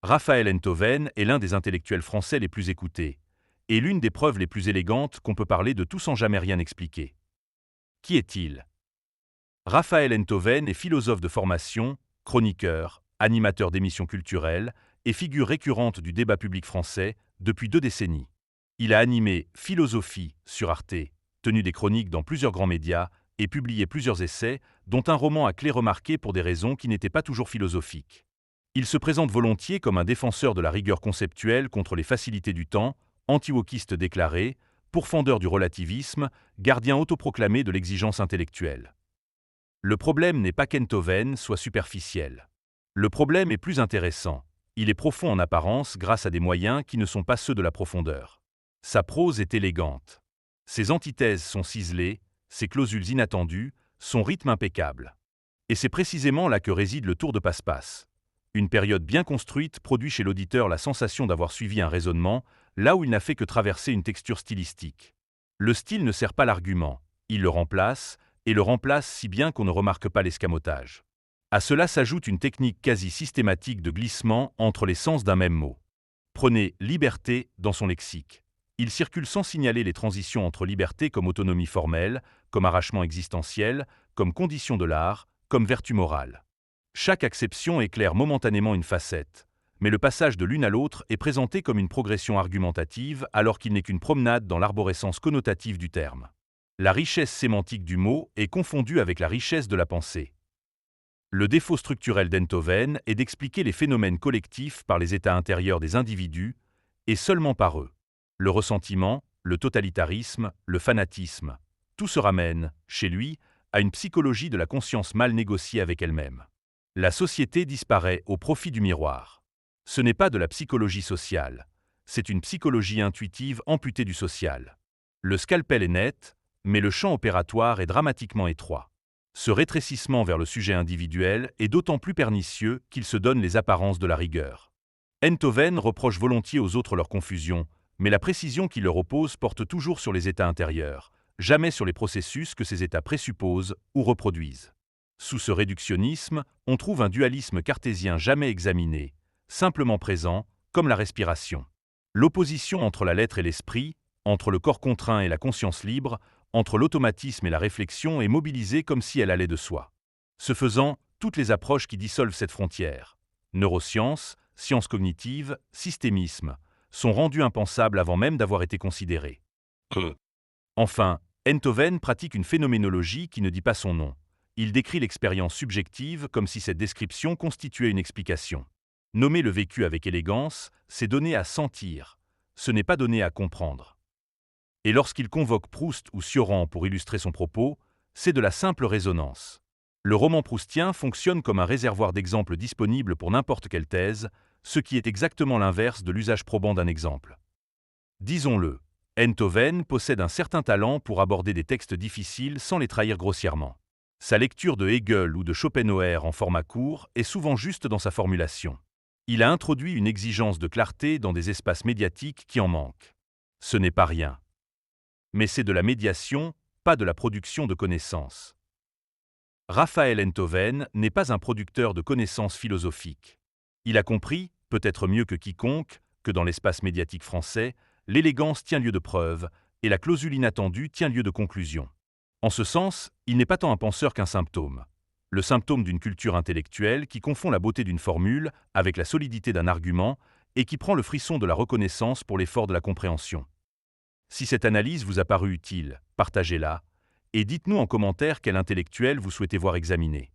Raphaël Enthoven est l'un des intellectuels français les plus écoutés, et l'une des preuves les plus élégantes qu'on peut parler de tout sans jamais rien expliquer. Qui est-il? Raphaël Enthoven est philosophe de formation, chroniqueur, animateur d'émissions culturelles et figure récurrente du débat public français depuis 2 décennies. Il a animé Philosophie sur Arte, tenu des chroniques dans plusieurs grands médias et publié plusieurs essais, dont un roman à clé remarqué pour des raisons qui n'étaient pas toujours philosophiques. Il se présente volontiers comme un défenseur de la rigueur conceptuelle contre les facilités du temps, anti-wokiste déclaré, pourfendeur du relativisme, gardien autoproclamé de l'exigence intellectuelle. Le problème n'est pas qu'Enthoven soit superficiel. Le problème est plus intéressant. Il est profond en apparence grâce à des moyens qui ne sont pas ceux de la profondeur. Sa prose est élégante. Ses antithèses sont ciselées, ses clausules inattendues, son rythme impeccable. Et c'est précisément là que réside le tour de passe-passe. Une période bien construite produit chez l'auditeur la sensation d'avoir suivi un raisonnement, là où il n'a fait que traverser une texture stylistique. Le style ne sert pas l'argument, il le remplace, et le remplace si bien qu'on ne remarque pas l'escamotage. À cela s'ajoute une technique quasi systématique de glissement entre les sens d'un même mot. Prenez « liberté » dans son lexique. Il circule sans signaler les transitions entre liberté comme autonomie formelle, comme arrachement existentiel, comme condition de l'art, comme vertu morale. Chaque acception éclaire momentanément une facette, mais le passage de l'une à l'autre est présenté comme une progression argumentative alors qu'il n'est qu'une promenade dans l'arborescence connotative du terme. La richesse sémantique du mot est confondue avec la richesse de la pensée. Le défaut structurel d'Enthoven est d'expliquer les phénomènes collectifs par les états intérieurs des individus, et seulement par eux. Le ressentiment, le totalitarisme, le fanatisme, tout se ramène, chez lui, à une psychologie de la conscience mal négociée avec elle-même. La société disparaît au profit du miroir. Ce n'est pas de la psychologie sociale, c'est une psychologie intuitive amputée du social. Le scalpel est net, mais le champ opératoire est dramatiquement étroit. Ce rétrécissement vers le sujet individuel est d'autant plus pernicieux qu'il se donne les apparences de la rigueur. Enthoven reproche volontiers aux autres leur confusion, mais la précision qu'il leur oppose porte toujours sur les états intérieurs, jamais sur les processus que ces états présupposent ou reproduisent. Sous ce réductionnisme, on trouve un dualisme cartésien jamais examiné, simplement présent, comme la respiration. L'opposition entre la lettre et l'esprit, entre le corps contraint et la conscience libre, entre l'automatisme et la réflexion est mobilisée comme si elle allait de soi. Ce faisant, toutes les approches qui dissolvent cette frontière, neurosciences, sciences cognitives, systémisme, sont rendues impensables avant même d'avoir été considérées. Enfin, Enthoven pratique une phénoménologie qui ne dit pas son nom. Il décrit l'expérience subjective comme si cette description constituait une explication. Nommer le vécu avec élégance, c'est donner à sentir, ce n'est pas donner à comprendre. Et lorsqu'il convoque Proust ou Cioran pour illustrer son propos, c'est de la simple résonance. Le roman proustien fonctionne comme un réservoir d'exemples disponibles pour n'importe quelle thèse, ce qui est exactement l'inverse de l'usage probant d'un exemple. Disons-le, Enthoven possède un certain talent pour aborder des textes difficiles sans les trahir grossièrement. Sa lecture de Hegel ou de Schopenhauer en format court est souvent juste dans sa formulation. Il a introduit une exigence de clarté dans des espaces médiatiques qui en manquent. Ce n'est pas rien. Mais c'est de la médiation, pas de la production de connaissances. Raphaël Enthoven n'est pas un producteur de connaissances philosophiques. Il a compris, peut-être mieux que quiconque, que dans l'espace médiatique français, l'élégance tient lieu de preuve et la clausule inattendue tient lieu de conclusion. En ce sens, il n'est pas tant un penseur qu'un symptôme. Le symptôme d'une culture intellectuelle qui confond la beauté d'une formule avec la solidité d'un argument et qui prend le frisson de la reconnaissance pour l'effort de la compréhension. Si cette analyse vous a paru utile, partagez-la et dites-nous en commentaire quel intellectuel vous souhaitez voir examiner.